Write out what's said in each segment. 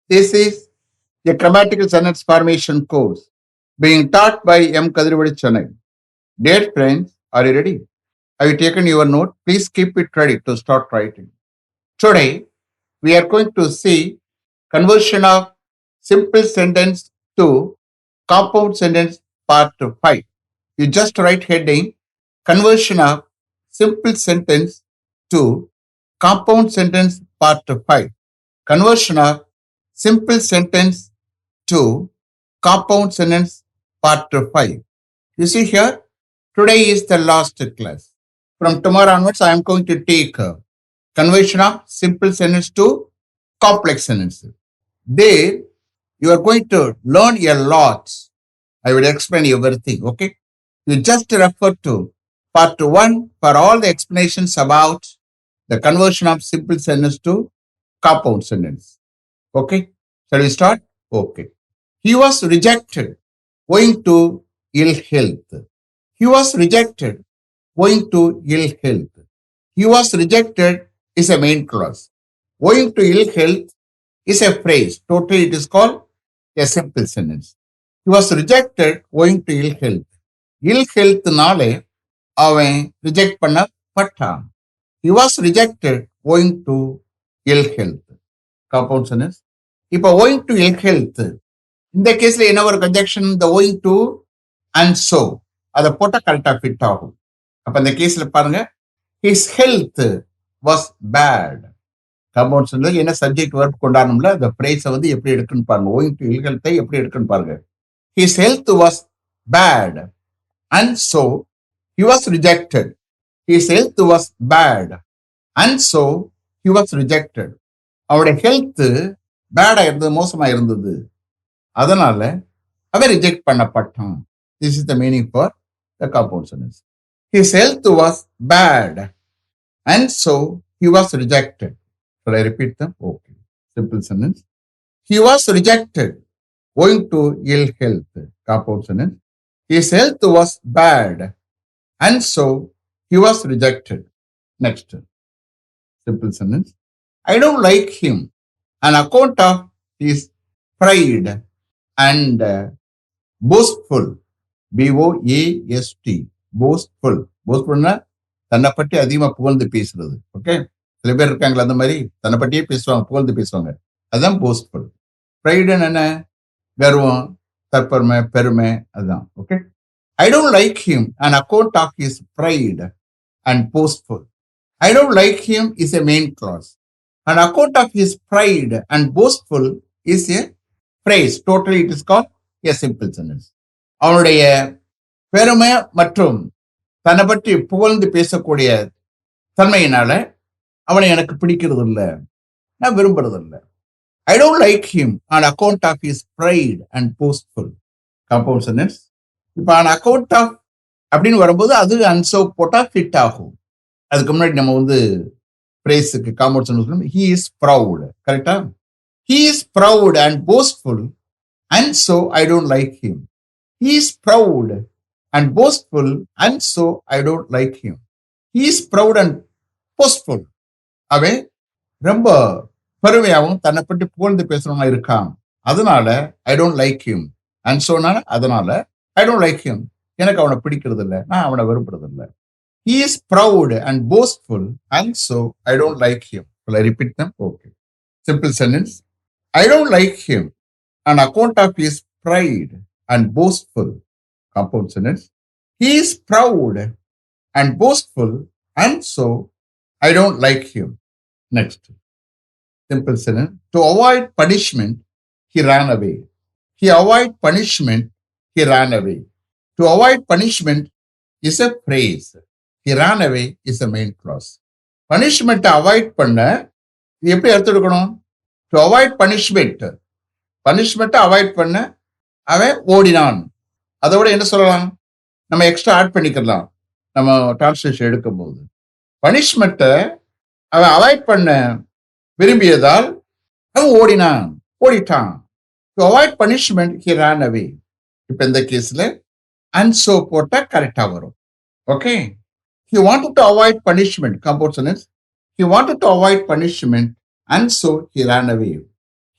This is a grammatical sentence formation course being taught by M. Kadirvadi Chennai. Dear friends, are you ready? Have you taken your note? Please keep it ready to start writing. Today, we are going to see conversion of simple sentence to compound sentence part 5. You just write heading conversion of simple sentence to compound sentence part 5. Conversion of simple sentence to compound sentence part 5. You see here, today is the last class. From tomorrow onwards, I am going to take conversion of simple sentence to complex sentence. There, you are going to learn a lot. I will explain everything, okay? You just refer to part 1 for all the explanations about the conversion of simple sentence to compound sentence. Okay? Shall we start? Okay. He was rejected owing to ill health. He was rejected owing to ill health. He was rejected is a main clause. Owing to ill health is a phrase. Totally it is called a simple sentence. He was rejected owing to ill health. Ill healthனாலே அவன் reject பண்ணப்பட்டான். He was rejected owing to ill health. Compound sentence. இப்போ owing to ill health இந்த கேஸ்ல என்ன ஒரு conjunction the owing to and so அதை போட்டா கரெக்டா fit ஆகும். அப்ப இந்த கேஸ்ல பாருங்க his health was bad. Compound சொன்னது என்ன சப்ஜெக்ட் வர்ப் கொண்டாடணும்ல அந்த பிரைஸை வந்து எப்படி எடுக்கணும்னு பாருங்க. owing to ill health எப்படி எடுக்கணும்னு பாருங்க. His health was bad and so he was rejected. His health was bad and so he was rejected. அவருடைய ஹெல்த் பேடா இருந்தது, மோசமா இருந்தது, அதனால அவன் reject பண்ணப்பட்டான். This is the meaning for the compound sentence. His health was bad and so he was rejected. Shall I repeat them? Okay. Simple sentence. He was rejected owing to ill health. Compound sentence. His health was bad and so he was rejected. Next. Simple sentence. I don't like him on account of his pride and boastful. B-O-A-S-T. Boastful. Boastfulனா தன்னை பற்றி அதிகமா புகழ்ந்து பேசுறது. Okay, சில பேர் இருக்காங்களா அந்த மாதிரி தன்னை பற்றியே பேசுவாங்க, புகழ்ந்து பேசுவாங்க. அதுதான் போஸ்ட்ஃபுல். ப்ரைடுன்னு என்ன? கர்வம், தற்பெருமை, பெருமை, அதுதான். Okay. I don't like him on account of his pride and boastful. I don't like him is a main clause. On account of his pride and boastful is a phrase. Totally it is called a simple sentence. அவனுடைய பெருமை மற்றும் தன்னை பற்றி புகழ்ந்து பேசக்கூடிய தன்மையினால அவனை எனக்கு பிடிக்கிறது இல்லை, நான் விரும்புறது இல்லை. I don't like him on account of his pride and boastful. Compound sentence. இப்போ on account of அப்படின்னு வரும்போது அது அன்சோ போட்டா ஃபிட் ஆகும். அதுக்கு முன்னாடி நம்ம வந்து பிரேஸுக்கு காம்பவுண்ட் சென்டென்ஸ் சொல்லணும். He is proud. கரெக்டா? He is proud and boastful and so I don't like him. He is proud and boastful and so I don't like him. He is proud and boastful. அவன் ரொம்ப பெருமையாகவும் தன்னை பற்றி புகழ்ந்து பேசுறவனா இருக்கான், அதனால I don't like him. And so அதனால I don't like him. எனக்கு அவனை பிடிக்கிறது இல்லை, நான் அவனை விரும்புறது இல்லை. He is proud and boastful and so I don't like him. Will I repeat them? Okay. Simple sentence. I don't like him on account of his pride and boastful. Compound sentence. He is proud and boastful and so I don't like him. Next. Simple sentence. To avoid punishment, he ran away. He avoid punishment, he ran away. To avoid punishment is a phrase. He ran away is a main clause. Punishment avoid பண்ண எப்படி எடுத்துக்கணும்? To avoid punishment. Punishment avoid பண்ண அவன் ஓடினான். அதோட என்ன சொல்லலாம்? நம்ம எக்ஸ்ட்ரா ஆட் பண்ணிக்கலாம் நம்ம டிரான்ஸ்லேஷன் எடுக்கும் போது. பனிஷ்மெண்ட்டை அவன் அவாய்ட் பண்ண விரும்பியதால் அவன் ஓடிட்டான். To avoid punishment, he ran away. இப்போ இந்த கேஸ்ல and so போட்டா கரெக்டா வரும். Okay. He wanted to avoid punishment. Compound sentence. He wanted to avoid punishment and so he ran away.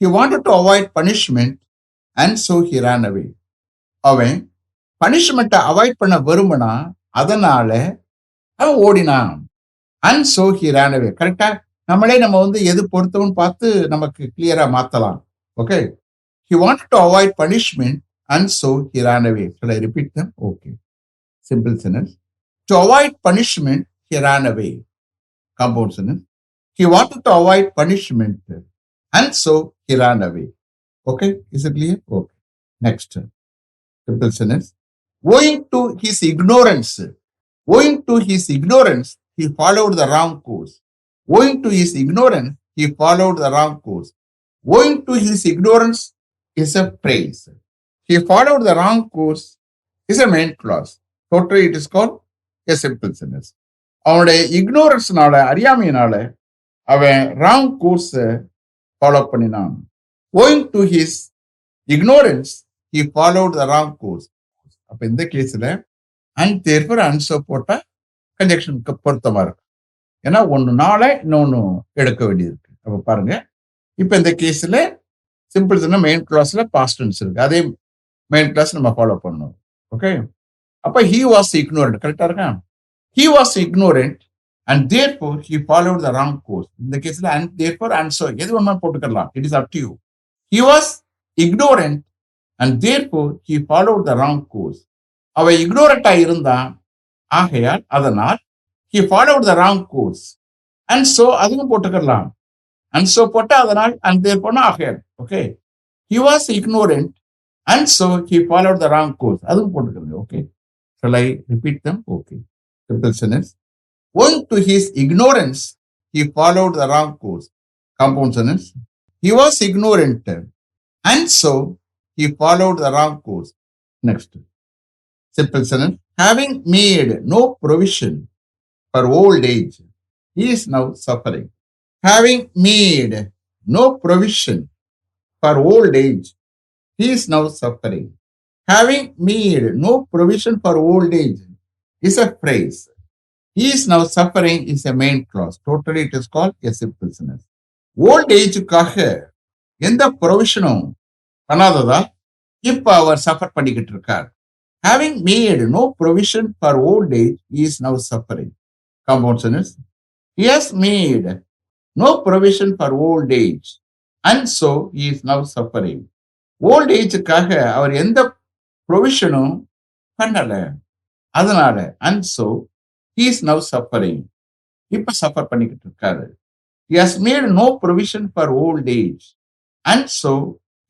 He wanted to avoid punishment and so he ran away. அவன் பனிஷ்மெண்ட்டை avoid பண்ண விரும்பினா அதனால அவன் ஓடினான். And so he ran away. கரெக்டா நம்மளே நம்ம எது பொறுத்தவன்னு பார்த்து நமக்கு கிளியரா மாத்தலாம். Okay. He wanted to avoid punishment and so he ran away. Shall I repeat them? Okay. Simple sentence. To avoid punishment, he ran away. Compound sentence. He wanted to avoid punishment and so he ran away. Okay. Is it clear? Okay. Next. Simple sentence. Owing to his ignorance, he followed the wrong course. Owing to his ignorance, he followed the wrong course. Owing to his ignorance is a phrase. He followed the wrong course is a main clause. Totally it is called a simple sentence. அவனுடைய இக்னோரன்ஸ்னால அறியாமையினால அவன் wrong course follow பண்ணினான். Owing to his ignorance, he followed the wrong course. அப்ப இந்த கேஸ்ல and therefore and so போட்டா கன்ஜெக்ஷனுக்கு பொருத்தமா இருக்கு. ஏன்னா ஒன்னுனால இன்னொன்னு எடுக்க வேண்டியிருக்கு. அப்ப பாருங்க, இப்ப இந்த கேஸ்ல சிம்பிள் மெயின் கிளாஸ்ல பாஸ்ட் டென்ஸ் இருக்கு. அதே மெயின் கிளாஸ் நம்ம ஃபாலோ பண்ணணும். ஓகே. அப்ப he was ignorant. கரெக்டா இருக்கா? He was ignorant and therefore he followed the wrong course. இந்த கேஸ்ல and therefore and so எது வேணுமா போட்டுக்கலாம். It is up to you. He was ignorant and therefore he followed the wrong course. அவ இக்னோரண்டா இருந்தான், ஆகையால் அதனால் he followed the wrong course. And so அதுவும் போட்டுக்கலாம். And so போட்டா அதனால் and therefore ஆகையால். Okay. He was ignorant and so he followed the wrong course. அதுவும் போட்டுக்கலாம். Okay. Shall I repeat them? Okay. Simple sentence. Owing to his ignorance, he followed the wrong course. Compound sentence. He was ignorant and so he followed the wrong course. Next. Simple sentence. Having made no provision for old age, he is now suffering. Having made no provision for old age, he is now suffering. Having made no provision for old age is a phrase. He is now suffering is a main clause. Totally it is called a simple sentence. Old age-க்காக எந்த ப்ரொவிஷனும் பண்ணாததா இப்ப அவர் suffer பண்ணிக்கிட்டு இருக்கார். Having made no provision for old age, he is now suffering. Compound sentence. He has made no provision for old age and so he is now suffering. Old age-க்காக அவர் எந்த ப்ரொவிஷனும் பண்ணல, அதனால and so he is now suffering. இப்ப suffer பண்ணிக்கிட்டு இருக்காரு. He has made no provision for old age and so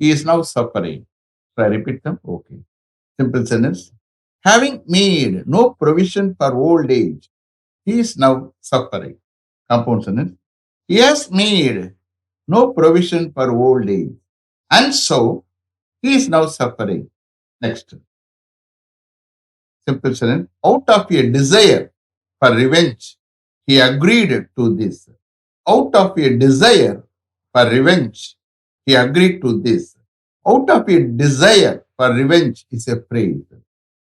he is now suffering. So I repeat them. Okay. Simple sentence. Having made no provision for old age, he is now suffering. Compound sentence. He has made no provision for old age and so he is now suffering. Next. Simple sentence. Out of a desire for revenge, he agreed to this. Out of a desire for revenge, he agreed to this. Out of a desire for revenge is a phrase.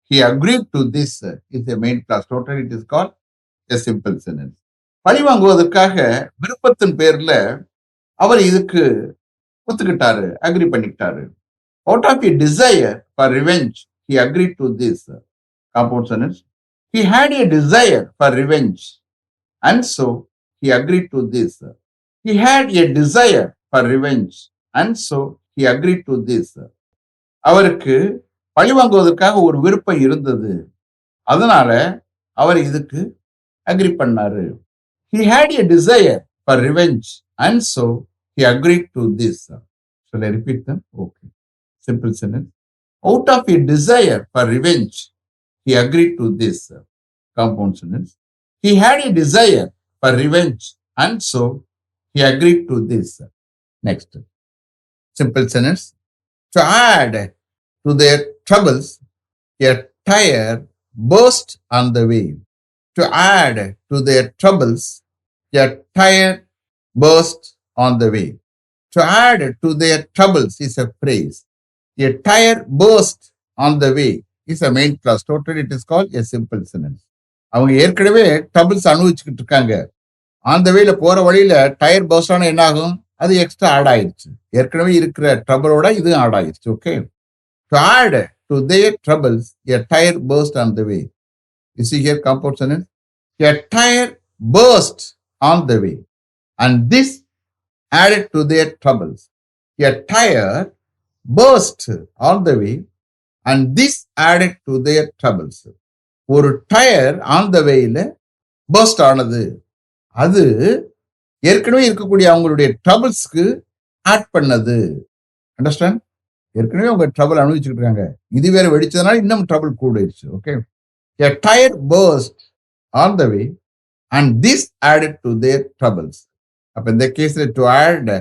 He agreed to this is a main clause. Totally it is called a simple sentence. பழி வாங்குவதற்காக விருப்பத்தின் பேர்ல அவர் இதுக்கு ஒத்துக்கிட்டாரு, agri பண்ணிக்கிட்டாரு. Out of a desire for revenge, he agreed to this. Compound sentence. He had a desire for revenge and so he agreed to this. He had a desire for revenge and so he agreed to this. அவருக்கு பழி வாங்குவதற்காக ஒரு விருப்பம் இருந்தது, அதனால அவர் இதுக்கு agri பண்ணாரு. He had a desire for revenge and so he agreed to this. Shall I repeat them? Okay. Simple sentence. Out of a desire for revenge, he agreed to this. Compound sentence. He had a desire for revenge and so he agreed to this. Next. Simple sentence. To add to their troubles, a tire burst on the way. To add to their troubles, a tire burst on the way. To add to their troubles is a phrase. A tire burst on the way is a main clause. Totally it is called a simple sentence. அவங்க ஏற்கனவே troubles அனுபவிச்சுக்கிட்டு இருக்காங்க. அந்த வேல போற வழியில tyre first ஆனா என்ன ஆகும்? அது எக்ஸ்ட்ரா ஆட் ஆயிடுச்சு. ஏற்கனவே இருக்கிற ட்ரபிளோட இது ஆட் ஆயிடுச்சு. Okay. To add to their troubles a tyre burst on the way. You see here compound sentence. A tire burst on the way, and this added to their troubles. A tire burst on the way, and this added to their troubles. ஒரு tyre on the வேல first ஆனது, அது ஏற்கனவே இருக்கக்கூடிய அவங்களுடைய ட்ரபிள்ஸ்க்கு add பண்ணது. Understand? ஏற்கனவே அவங்க ட்ரபிள் அனுபவிச்சுட்டு இருக்காங்க, இது வேற வெடிச்சதுனால இன்னும் ட்ரபிள் கூடிடுச்சு. Okay. A tire burst on the way, and this added to their troubles. அப்ப இந்த கேஸ்ல to add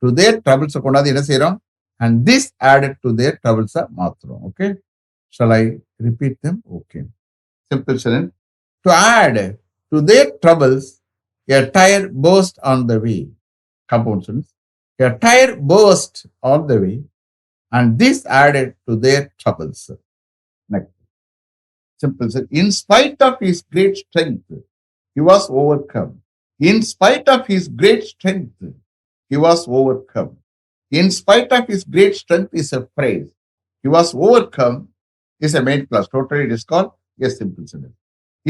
to their troubles கொண்டாந்து என்ன செய்யறோம்? And this added to their troubles மாத்துறோம். Okay. Shall I repeat them? Okay. Simple sentence. To add to their troubles, a tire burst on the way. Compound sentence. A tire burst on the way, and this added to their troubles. Next. Simple sentence. In spite of his great strength, he was overcome. In spite of his great strength, he was overcome. In spite of his great strength is a phrase. He was overcome is a main clause. Totally it is called a simple sentence.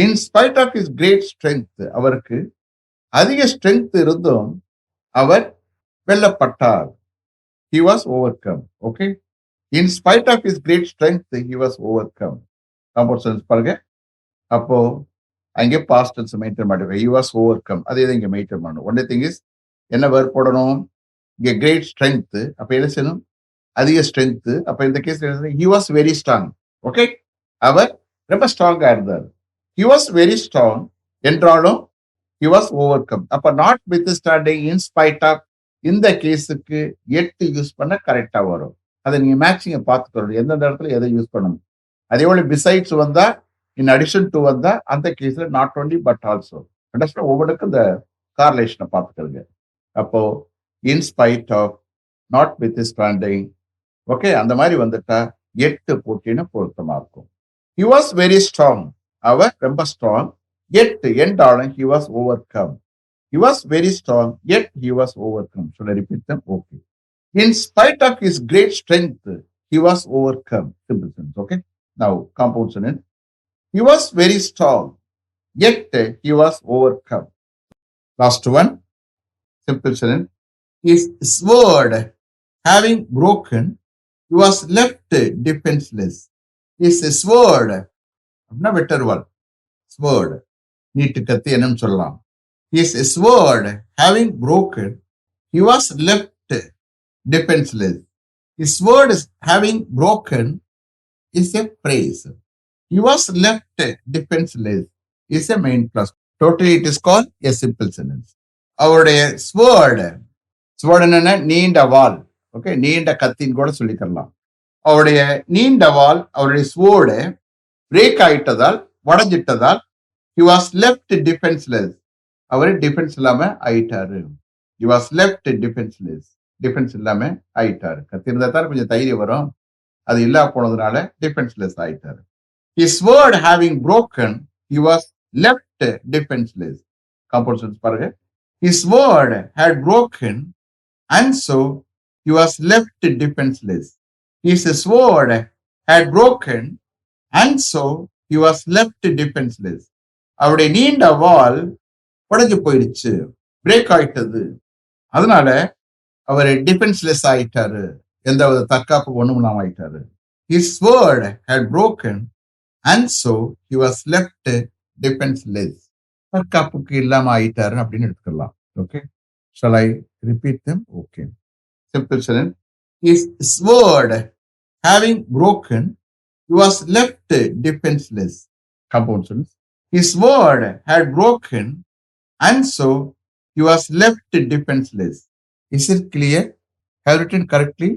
In spite of his great strength, அவருக்கு அதிக strength இருந்தும் அவர் வெல்லப்பட்டார். He was overcome. Okay. In spite of his great strength, he was overcome. Compound sentence பாருங்க. அப்போ அங்கே past tense maintain பண்ணுங்க. He was overcome. அதே தான் இங்க மெயின்டைன் பண்ணணும். ஒன்லி திங் இஸ் என்ன வேர்ட் போடணும்? இங்க கிரேட் ஸ்ட்ரென்த். அப்ப என்ன செய்யணும்? அதிக ஸ்ட்ரென்த். அப்ப இந்த case he was very strong. Okay. அவர் ரொம்ப ஸ்ட்ராங்கா இருந்தார். He was very strong என்றாலும் he was overcome. அப்ப notwithstanding in spite of இந்த கேஸுக்கு எட்டு யூஸ் பண்ண கரெக்டா வரும். அதை நீங்க மேட்சிங்க பார்த்துக்கணும், எந்தெந்த இடத்துல எதை யூஸ் பண்ணணும். அதே போல பிசைட்ஸ் வந்தா, இன் அடிஷன் டு வந்தா, அந்த கேஸ்ல not only but also. Understand? ஒவ்வொருக்கும் இந்த கார்லேஷனை பார்த்துக்கிறதுங்க. அப்போ in spite of, notwithstanding, okay, அந்த மாதிரி வந்துட்டா எட்டு போட்டின்னு பொருத்தமா இருக்கும். He was very strong. அவர் ரொம்ப ஸ்ட்ராங். எட்டு என்றாலும் he was overcome. He was very strong, yet he was overcome. Should I repeat them? Okay. In spite of his great strength, he was overcome. Simple sentence. Okay. Now, compound sentence. He was very strong, yet he was overcome. Last one. Simple sentence. His sword having broken, he was left defenseless. His sword, அப்படின்னா வெட்டர்வால், sword, நீட்டு கத்தி என்னன்னு சொல்லலாம். His sword having broken, he was left defenseless. His sword having broken is a phrase. He was left defenseless is a main clause. Totally it is called a simple sentence. அவருடைய sword, sword என்னன்னா நீண்ட வால். Okay, நீண்ட கத்தின்னு கூட சொல்லிக்கலாம். அவருடைய நீண்ட வால், அவருடைய sword பிரேக் ஆயிட்டதால், உடஞ்சிட்டதால், he was left defenseless. அவரு டிஃபென்ஸ் இல்லாம ஆயிட்டாரு. He was left defenseless. Defence இல்லாம ஆயிட்டாரு. கத்தி இருந்தா தான் கொஞ்சம் தைரியம் வரும். அது இல்லா போனதுனால டிஃபென்ஸ்லெஸ் ஆயிட்டாரு. His sword having broken, he was left defenseless. Compound sentence பாருங்க. His sword had broken, and so he was left defenseless. His sword had broken, and so he was left defenseless. அவருடைய நீண்ட வால் உடைஞ்சு போயிடுச்சு, break ஆயிட்டது, அதனால அவர் defenceless ஆயிட்டாரு, எந்த ஒரு தற்காப்பு ஒண்ணும் இல்லாம ஆயிட்டாரு. His sword had broken, and so he was left defenseless. தற்காப்புக்கு இல்லாம ஆயிட்டாரு அப்படின்னு எடுத்துக்கலாம். Okay. Shall I repeat them? Okay. Simple sentence. His sword having broken, he was left defenseless. Compound sentence. His sword had broken, and so he was left defenseless. Is it clear? Have you written correctly?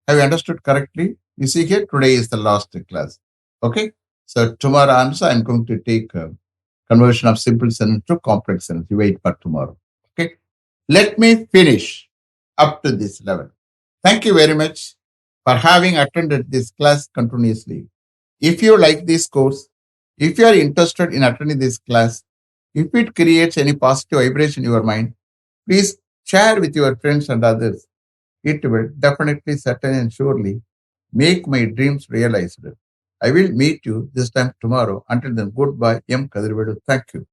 Have you understood correctly? You see here, today is the last class. Okay? So tomorrow also I'm going to take conversion of simple sentence to complex sentence. You wait for tomorrow. Okay? Let me finish up to this level. Thank you very much for having attended this class continuously. If you like this course, if you are interested in attending this class, if it creates any positive vibration in your mind, please Share with your friends and others. It will definitely, certainly, and surely make my dreams realized. I will meet you this time tomorrow. Until then, goodbye, M. Kadirvedu. Thank you.